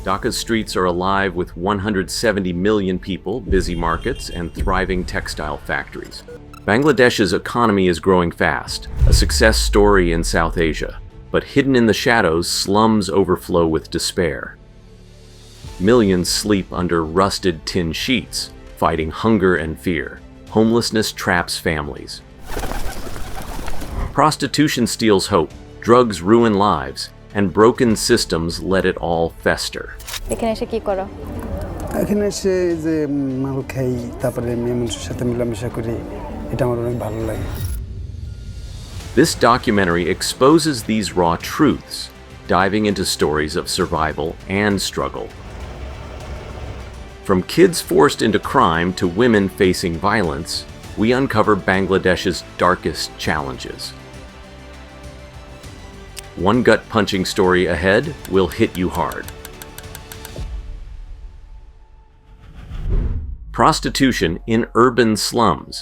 Dhaka's streets are alive with 170 million people, busy markets, and thriving textile factories. Bangladesh's economy is growing fast, a success story in South Asia. But hidden in the shadows, slums overflow with despair. Millions sleep under rusted tin sheets, fighting hunger and fear. Homelessness traps families. Prostitution steals hope, drugs ruin lives, and broken systems let it all fester. এখানে এসে কি করো? এখানে এসে যে মাল খাই, তারপরে মেয়ে মানুষের সাথে মেলামেশা করি, এটা আমার অনেক ভালো লাগে। This documentary exposes these raw truths, diving into stories of survival and struggle. From kids forced into crime to women facing violence, we uncover Bangladesh's darkest challenges. One gut-punching story ahead will hit you hard. Prostitution in urban slums.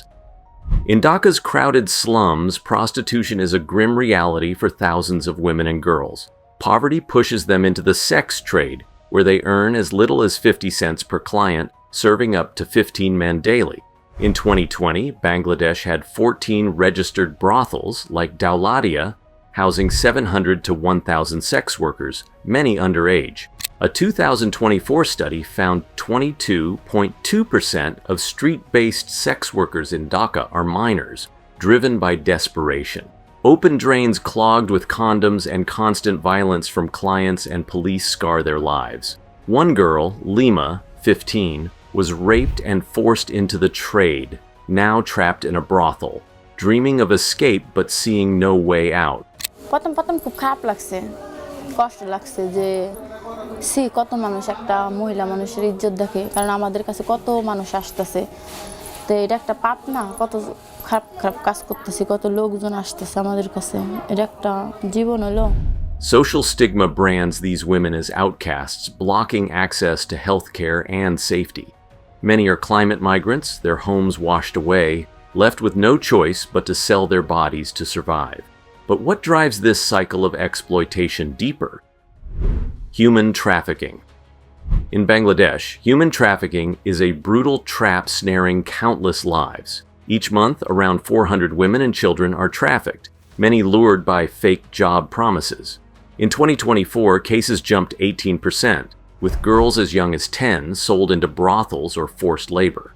In Dhaka's crowded slums, prostitution is a grim reality for thousands of women and girls. Poverty pushes them into the sex trade, where they earn as little as 50 cents per client, serving up to 15 men daily. In 2020, Bangladesh had 14 registered brothels like Dauladia, housing 700 to 1,000 sex workers, many underage. A 2024 study found 22.2% of street-based sex workers in Dhaka are minors, driven by desperation. Open drains clogged with condoms and constant violence from clients and police scar their lives. One girl, Lima, 15, was raped and forced into the trade, now trapped in a brothel, dreaming of escape but seeing no way out. প্রথম খুব খারাপ লাগছে, কষ্ট লাগছে যে কত মানুষ একটা মহিলা মানুষের ইজ্জত দেখে, কারণ আমাদের কাছে কত মানুষ আসতেছে, তো এটা একটা পাপ না, কত খারাপ খারাপ কাজ করতেছি, কত লোকজন আসতেছে আমাদের কাছে, এটা একটা জীবন হলো। Social stigma brands these women as outcasts, blocking access to healthcare and safety. Many are climate migrants, their homes washed away, left with no choice but to sell their bodies to survive. But what drives this cycle of exploitation deeper? Human trafficking. In Bangladesh, human trafficking is a brutal trap snaring countless lives. Each month, around 400 women and children are trafficked, many lured by fake job promises. In 2024, cases jumped 18%, with girls as young as 10 sold into brothels or forced labor.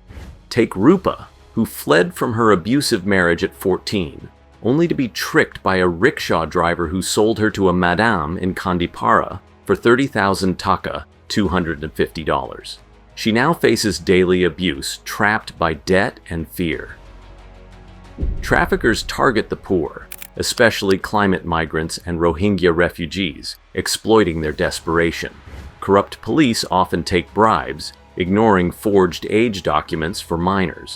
Take Rupa, who fled from her abusive marriage at 14, only to be tricked by a rickshaw driver who sold her to a madame in Kandipara for 30,000 taka, $250. She now faces daily abuse, trapped by debt and fear. Traffickers target the poor, especially climate migrants and Rohingya refugees, exploiting their desperation. Corrupt police often take bribes, ignoring forged age documents for minors.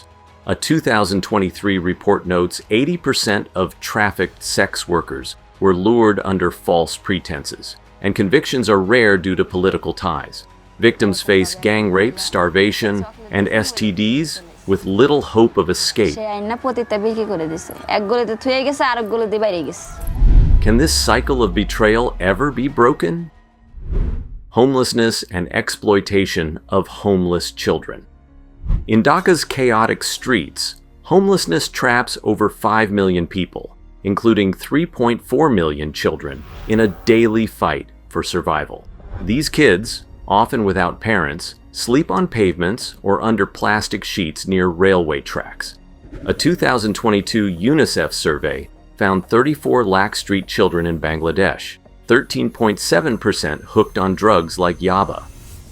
A 2023 report notes 80% of trafficked sex workers were lured under false pretenses, and convictions are rare due to political ties. Victims face gang rape, starvation, and STDs with little hope of escape. Can this cycle of betrayal ever be broken? Homelessness and exploitation of homeless children. In Dhaka's chaotic streets, homelessness traps over 5 million people, including 3.4 million children, in a daily fight for survival. These kids, often without parents, sleep on pavements or under plastic sheets near railway tracks. A 2022 UNICEF survey found 34 lakh street children in Bangladesh, 13.7% hooked on drugs like yaba.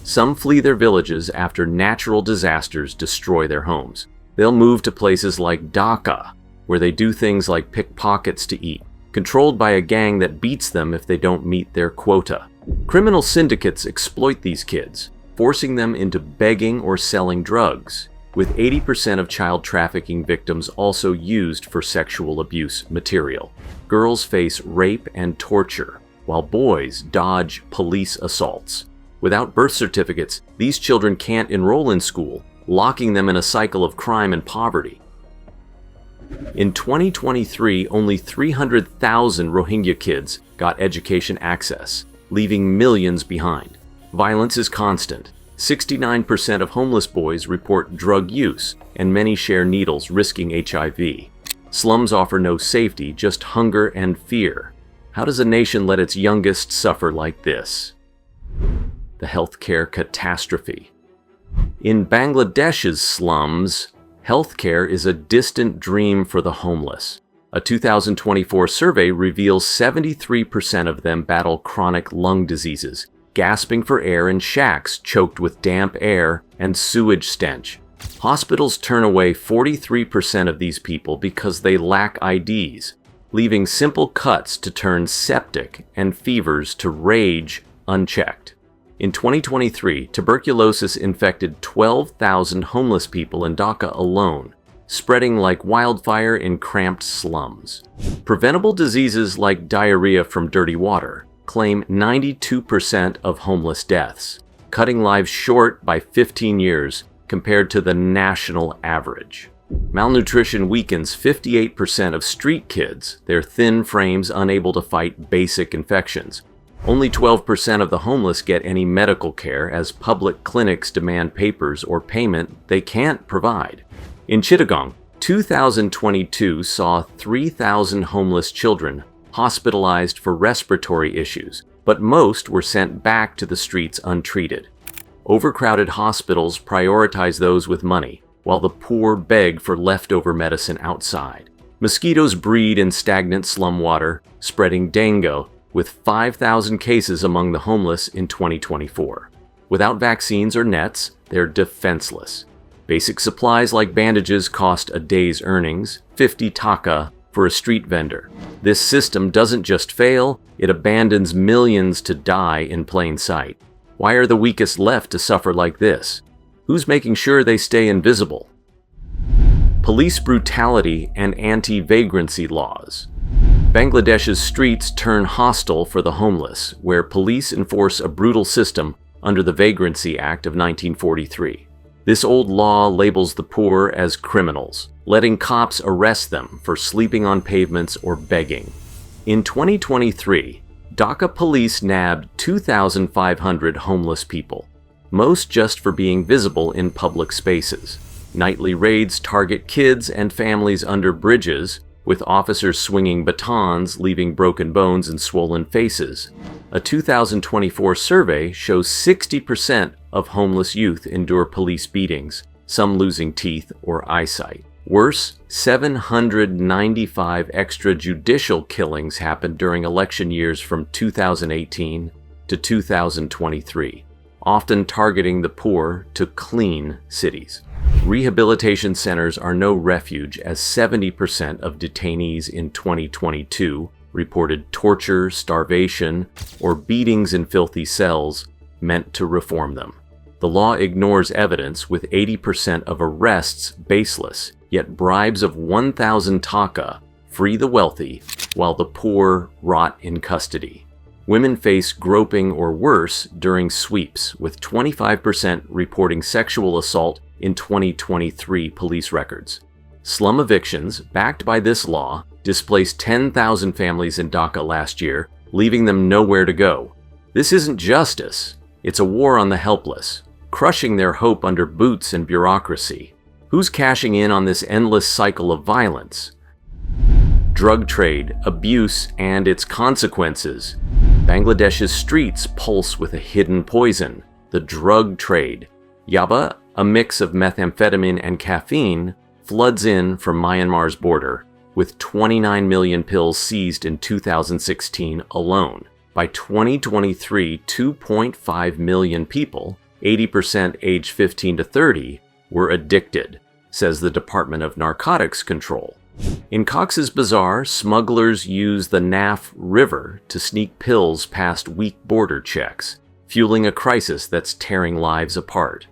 Some flee their villages after natural disasters destroy their homes. They'll move to places like Dhaka, where they do things like pick pockets to eat, controlled by a gang that beats them if they don't meet their quota. Criminal syndicates exploit these kids, forcing them into begging or selling drugs, with 80% of child trafficking victims also used for sexual abuse material. Girls face rape and torture, while boys dodge police assaults. Without birth certificates, these children can't enroll in school, locking them in a cycle of crime and poverty. In 2023, only 300,000 Rohingya kids got education access, leaving millions behind. Violence is constant. 69% of homeless boys report drug use, and many share needles, risking HIV. Slums offer no safety, just hunger and fear. How does a nation let its youngest suffer like this? The healthcare catastrophe. In Bangladesh's slums, healthcare is a distant dream for the homeless. A 2024 survey reveals 73% of them battle chronic lung diseases, gasping for air in shacks choked with damp air and sewage stench. Hospitals turn away 43% of these people because they lack IDs, leaving simple cuts to turn septic and fevers to rage unchecked. In 2023, tuberculosis infected 12,000 homeless people in Dhaka alone, spreading like wildfire in cramped slums. Preventable diseases like diarrhea from dirty water claim 92% of homeless deaths, cutting lives short by 15 years compared to the national average. Malnutrition weakens 58% of street kids, their thin frames unable to fight basic infections. Only 12% of the homeless get any medical care, as public clinics demand papers or payment they can't provide. In Chittagong, 2022 saw 3,000 homeless children hospitalized for respiratory issues, but most were sent back to the streets untreated. Overcrowded hospitals prioritize those with money, while the poor beg for leftover medicine outside. Mosquitoes breed in stagnant slum water, spreading dengue, with 5,000 cases among the homeless in 2024. Without vaccines or nets, they're defenseless. Basic supplies like bandages cost a day's earnings, 50 taka, for a street vendor. This system doesn't just fail, it abandons millions to die in plain sight. Why are the weakest left to suffer like this? Who's making sure they stay invisible? Police brutality and anti-vagrancy laws. Bangladesh's streets turn hostile for the homeless, where police enforce a brutal system under the Vagrancy Act of 1943. This old law labels the poor as criminals, letting cops arrest them for sleeping on pavements or begging. In 2023, Dhaka police nabbed 2,500 homeless people, most just for being visible in public spaces. Nightly raids target kids and families under bridges, with officers swinging batons, leaving broken bones and swollen faces. A 2024 survey shows 60% of homeless youth endure police beatings, some losing teeth or eyesight. Worse, 795 extrajudicial killings happened during election years from 2018 to 2023, often targeting the poor to clean cities. Rehabilitation centers are no refuge, as 70% of detainees in 2022 reported torture, starvation, or beatings in filthy cells meant to reform them. The law ignores evidence, with 80% of arrests baseless, yet bribes of 1,000 taka free the wealthy while the poor rot in custody. Women face groping or worse during sweeps, with 25% reporting sexual assault in 2023 police records. Slum evictions, backed by this law, displaced 10,000 families in Dhaka last year, leaving them nowhere to go. This isn't justice, it's a war on the helpless, crushing their hope under boots and bureaucracy. Who's cashing in on this endless cycle of violence? Drug trade, abuse, and its consequences. Bangladesh's streets pulse with a hidden poison, the drug trade. Yaba, a mix of methamphetamine and caffeine, floods in from Myanmar's border, with 29 million pills seized in 2016 alone. By 2023, 2.5 million people, 80% age 15 to 30, were addicted, says the Department of Narcotics Control. In Cox's Bazar, smugglers use the Naf River to sneak pills past weak border checks, fueling a crisis that's tearing lives apart.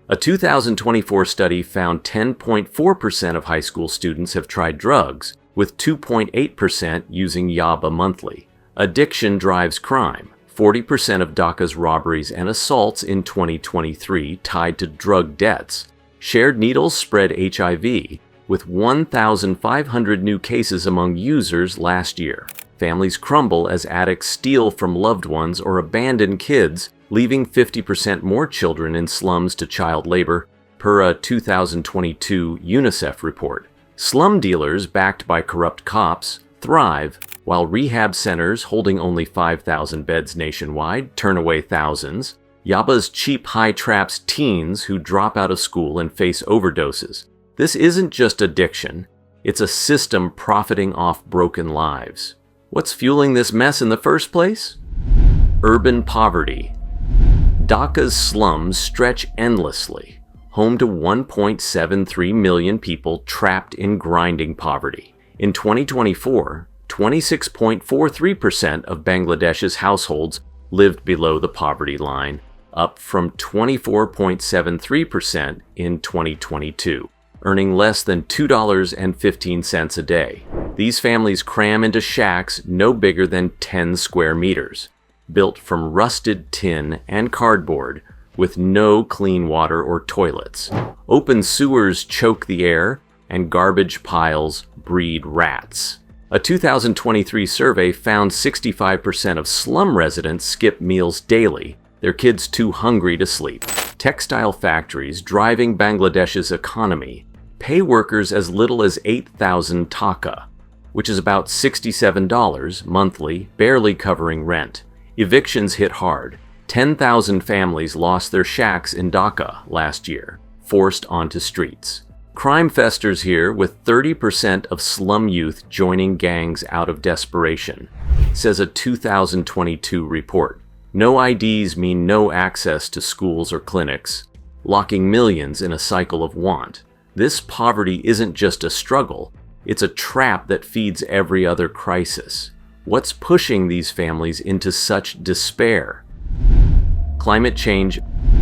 A 2024 study found 10.4% of high school students have tried drugs, with 2.8% using Yaba monthly. Addiction drives crime. 40% of Dhaka's robberies and assaults in 2023 tied to drug debts. Shared needles spread HIV, with 1,500 new cases among users last year. Families crumble as addicts steal from loved ones or abandon kids, leaving 50% more children in slums to child labor, per a 2022 UNICEF report. Slum dealers backed by corrupt cops thrive, while rehab centers holding only 5,000 beds nationwide turn away thousands. Yaba's cheap high traps teens who drop out of school and face overdoses. This isn't just addiction, it's a system profiting off broken lives. What's fueling this mess in the first place? Urban poverty. Dhaka's slums stretch endlessly, home to 1.73 million people trapped in grinding poverty. In 2024, 26.43% of Bangladesh's households lived below the poverty line, up from 24.73% in 2022, earning less than $2.15 a day. These families cram into shacks no bigger than 10 square meters, built from rusted tin and cardboard, with no clean water or toilets. Open sewers choke the air, and garbage piles breed rats. A 2023 survey found 65% of slum residents skip meals daily, their kids too hungry to sleep. Textile factories driving Bangladesh's economy pay workers as little as 8,000 taka, which is about $67 monthly, barely covering rent. Evictions hit hard. 10,000 families lost their shacks in Dhaka last year, forced onto streets. Crime festers here, with 30% of slum youth joining gangs out of desperation, says a 2022 report. No IDs mean no access to schools or clinics, locking millions in a cycle of want. This poverty isn't just a struggle, it's a trap that feeds every other crisis. What's pushing these families into such despair? Climate change.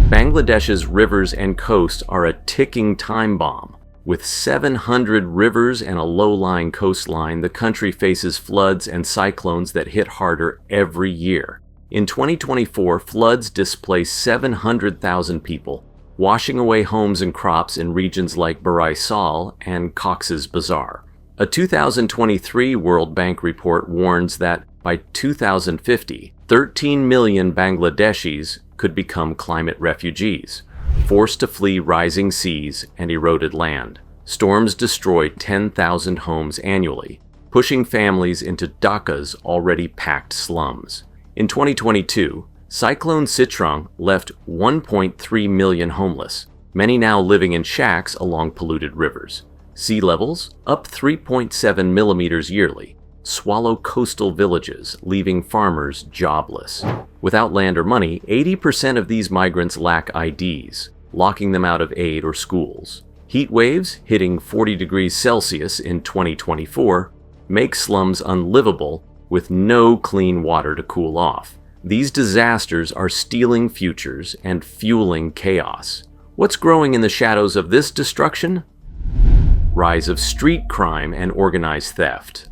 Bangladesh's rivers and coast are a ticking time bomb. With 700 rivers and a low-lying coastline, the country faces floods and cyclones that hit harder every year. In 2024, floods displaced 700,000 people, washing away homes and crops in regions like Barai Sal and Cox's Bazar. A 2023 World Bank report warns that by 2050, 13 million Bangladeshis could become climate refugees, forced to flee rising seas and eroded land. Storms destroy 10,000 homes annually, pushing families into Dhaka's already packed slums. In 2022, Cyclone Citrang left 1.3 million homeless, many now living in shacks along polluted rivers. Sea levels, up 3.7 millimeters yearly, swallow coastal villages, leaving farmers jobless. Without land or money, 80% of these migrants lack IDs, locking them out of aid or schools. Heat waves, hitting 40 degrees Celsius in 2024, make slums unlivable with no clean water to cool off. These disasters are stealing futures and fueling chaos. What's growing in the shadows of this destruction? Rise of street crime and organized theft.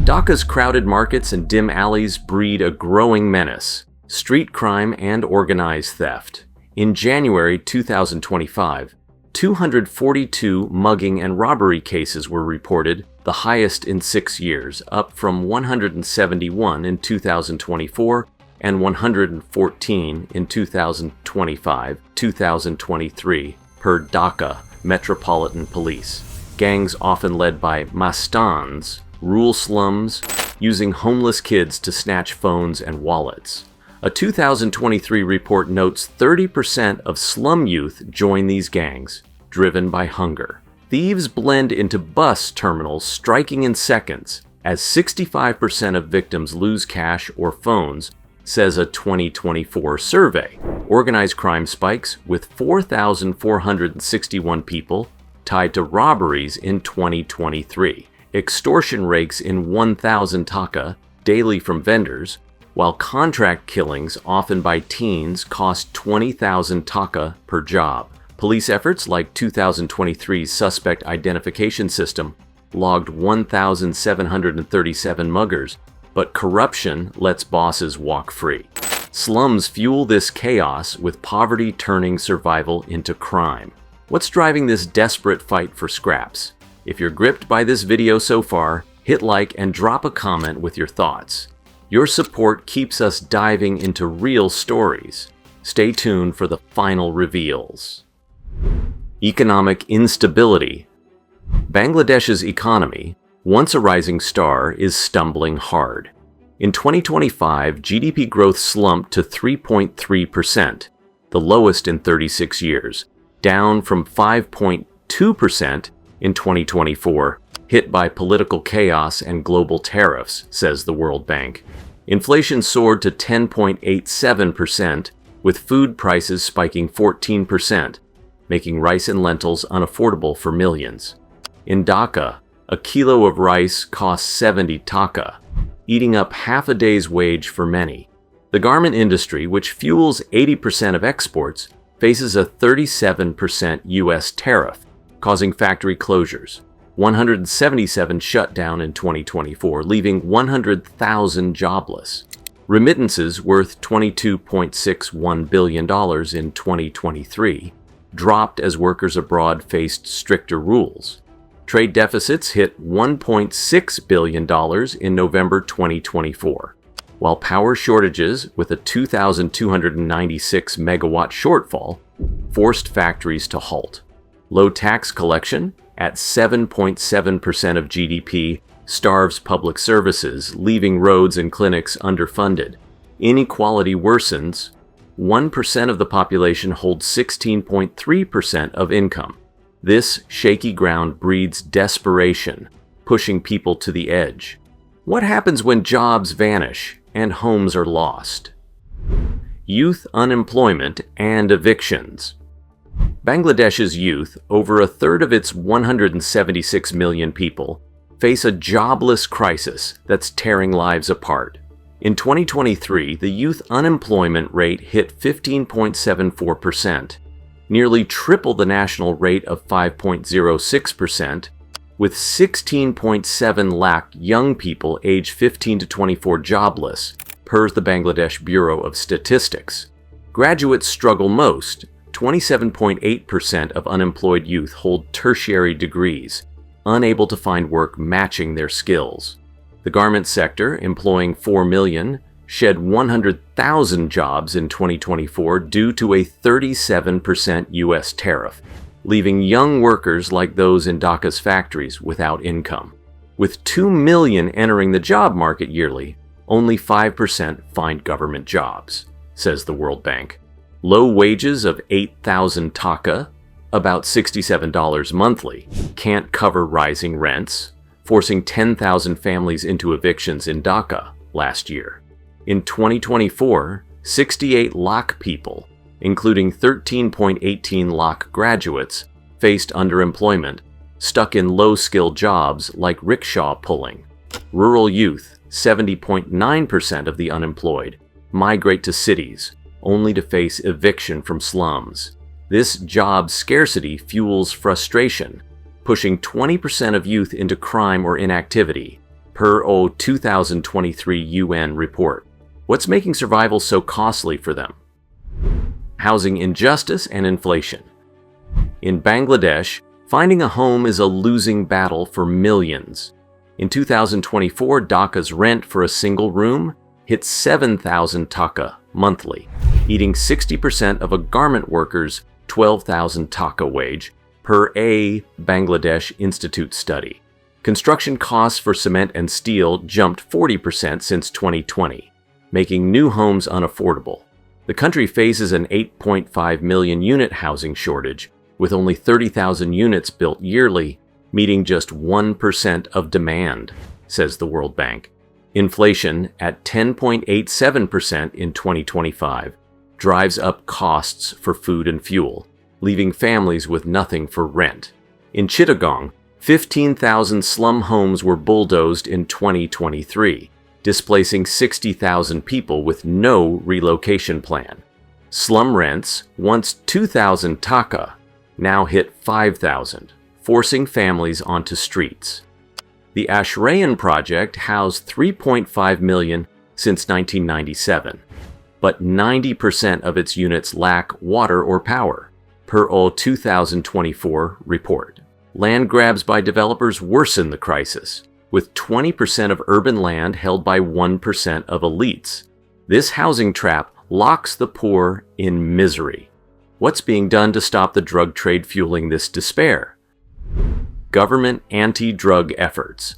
Dhaka's crowded markets and dim alleys breed a growing menace: street crime and organized theft. In January 2025, 242 mugging and robbery cases were reported, the highest in 6 years, up from 171 in 2024 and 114 in 2025-2023 per Dhaka Metropolitan Police. Gangs often led by mastans rule slums, using homeless kids to snatch phones and wallets. A 2023 report notes 30% of slum youth join these gangs, driven by hunger. Thieves blend into bus terminals, striking in seconds, as 65% of victims lose cash or phones, says a 2024 survey. Organized crime spikes, with 4,461 people tied to robberies in 2023. Extortion rakes in 1,000 taka daily from vendors, while contract killings, often by teens, cost 20,000 taka per job. Police efforts like 2023's suspect identification system logged 1,737 muggers, but corruption lets bosses walk free. Slums fuel this chaos, with poverty turning survival into crime. What's driving this desperate fight for scraps? If you're gripped by this video so far, hit like and drop a comment with your thoughts. Your support keeps us diving into real stories. Stay tuned for the final reveals. Economic instability. Bangladesh's economy, once a rising star, is stumbling hard. In 2025, GDP growth slumped to 3.3%, the lowest in 36 years, down from 5.2% in 2024, hit by political chaos and global tariffs, says the World Bank. Inflation soared to 10.87%, with food prices spiking 14%, making rice and lentils unaffordable for millions. In Dhaka, a kilo of rice costs 70 taka, eating up half a day's wage for many. The garment industry, which fuels 80% of exports, faces a 37% U.S. tariff, causing factory closures. 177 shut down in 2024, leaving 100,000 jobless. Remittances worth $22.61 billion in 2023 dropped as workers abroad faced stricter rules. Trade deficits hit $1.6 billion in November 2024, while power shortages with a 2,296 megawatt shortfall forced factories to halt. Low tax collection, at 7.7% of GDP, starves public services, leaving roads and clinics underfunded. Inequality worsens. 1% of the population holds 16.3% of income. This shaky ground breeds desperation, pushing people to the edge. What happens when jobs vanish and homes are lost? Youth unemployment and evictions. Bangladesh's youth, over a third of its 176 million people, face a jobless crisis that's tearing lives apart. In 2023, the youth unemployment rate hit 15.74%, nearly triple the national rate of 5.06%, with 16.7 lakh young people aged 15 to 24 jobless, per the Bangladesh Bureau of Statistics. Graduates struggle most. 27.8% of unemployed youth hold tertiary degrees, unable to find work matching their skills. The garment sector, employing 4 million, shed 100,000 jobs in 2024 due to a 37% U.S. tariff, leaving young workers like those in Dhaka's factories without income. With 2 million entering the job market yearly, only 5% find government jobs, says the World Bank. Low wages of 8,000 taka, about $67 monthly, can't cover rising rents, forcing 10,000 families into evictions in Dhaka last year. In 2024, 68 lakh people, including 13.18 lakh graduates, faced underemployment, stuck in low-skilled jobs like rickshaw pulling. Rural youth, 70.9% of the unemployed, migrate to cities, only to face eviction from slums. This job scarcity fuels frustration, pushing 20% of youth into crime or inactivity, per a 2023 UN report. What's making survival so costly for them? Housing injustice and inflation. In Bangladesh, finding a home is a losing battle for millions. In 2024, Dhaka's rent for a single room hit 7,000 taka monthly, eating 60% of a garment worker's 12,000 taka wage, per a Bangladesh Institute study. Construction costs for cement and steel jumped 40% since 2020, making new homes unaffordable. The country faces an 8.5 million unit housing shortage, with only 30,000 units built yearly, meeting just 1% of demand, says the World Bank. Inflation, at 10.87% in 2025, drives up costs for food and fuel, leaving families with nothing for rent. In Chittagong, 15,000 slum homes were bulldozed in 2023, displacing 60,000 people with no relocation plan. Slum rents, once 2,000 taka, now hit 5,000, forcing families onto streets. The Ashrayan project housed 3.5 million since 1997, but 90% of its units lack water or power, per a 2024 report. land grabs by developers worsen the crisis, with 20% of urban land held by 1% of elites. This housing trap locks the poor in misery. What's being done to stop the drug trade fueling this despair? Government anti-drug efforts.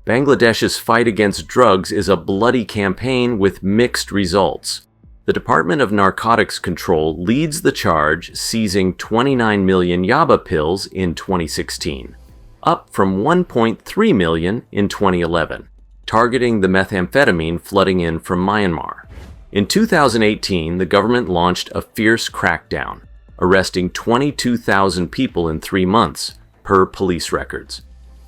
Bangladesh's fight against drugs is a bloody campaign with mixed results. The Department of Narcotics Control leads the charge, seizing 29 million yaba pills in 2016, up from 1.3 million in 2011, targeting the methamphetamine flooding in from Myanmar. In 2018, the government launched a fierce crackdown, arresting 22,000 people in 3 months, per police records.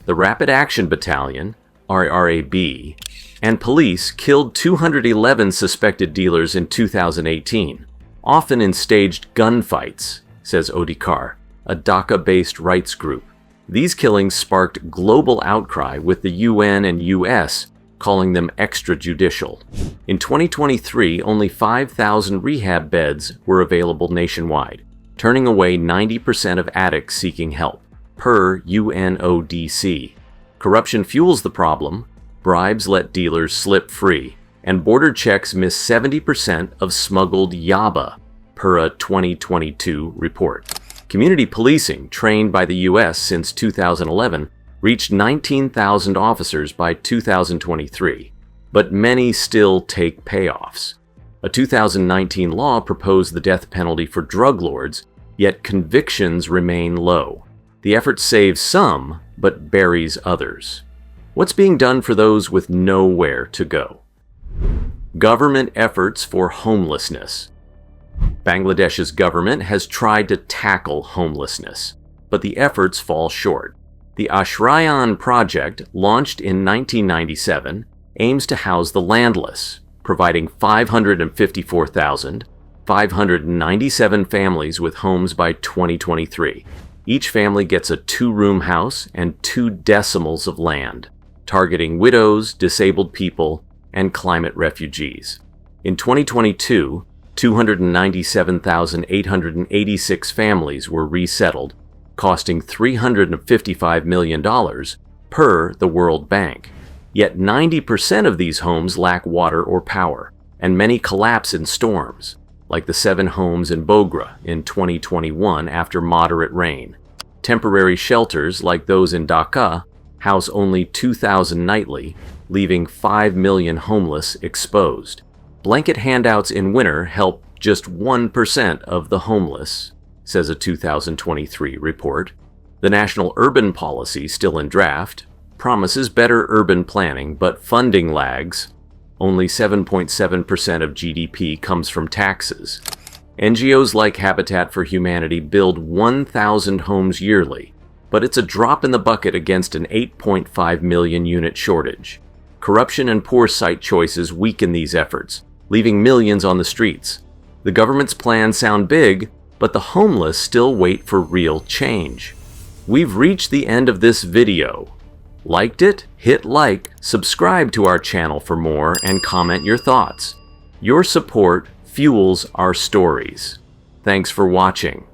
The Rapid Action Battalion, RRAB, and police killed 211 suspected dealers in 2018, often in staged gunfights, says Odikar, a Dhaka-based rights group. These killings sparked global outcry, with the UN and US calling them extrajudicial. In 2023, only 5,000 rehab beds were available nationwide, turning away 90% of addicts seeking help, per UNODC. Corruption fuels the problem, bribes let dealers slip free, and border checks miss 70% of smuggled yaba, per a 2022 report. Community policing, trained by the US since 2011, reached 19,000 officers by 2023, but many still take payoffs. A 2019 law proposed the death penalty for drug lords, yet convictions remain low. The effort saves some, but buries others. What's being done for those with nowhere to go? Government efforts for homelessness. Bangladesh's government has tried to tackle homelessness, but the efforts fall short. The Ashrayan project, launched in 1997, aims to house the landless, providing 554,597 families with homes by 2023. Each family gets a 2-room house and 2 decimals of land, targeting widows, disabled people, and climate refugees. In 2022, 297,886 families were resettled, costing $355 million per the World Bank. Yet 90% of these homes lack water or power, and many collapse in storms, like the 7 homes in Bogra in 2021 after moderate rain. Temporary shelters, like those in Dhaka, house only 2,000 nightly, leaving 5 million homeless exposed. Blanket handouts in winter help just 1% of the homeless, says a 2023 report. The National Urban Policy, still in draft, promises better urban planning, but funding lags. Only 7.7% of GDP comes from taxes. NGOs like Habitat for Humanity build 1,000 homes yearly, but it's a drop in the bucket against an 8.5 million unit shortage. Corruption and poor site choices weaken these efforts, leaving millions on the streets. The government's plans sound big, but the homeless still wait for real change. We've reached the end of this video. Liked it? Hit like, subscribe to our channel for more, and comment your thoughts. Your support fuels our stories. Thanks for watching.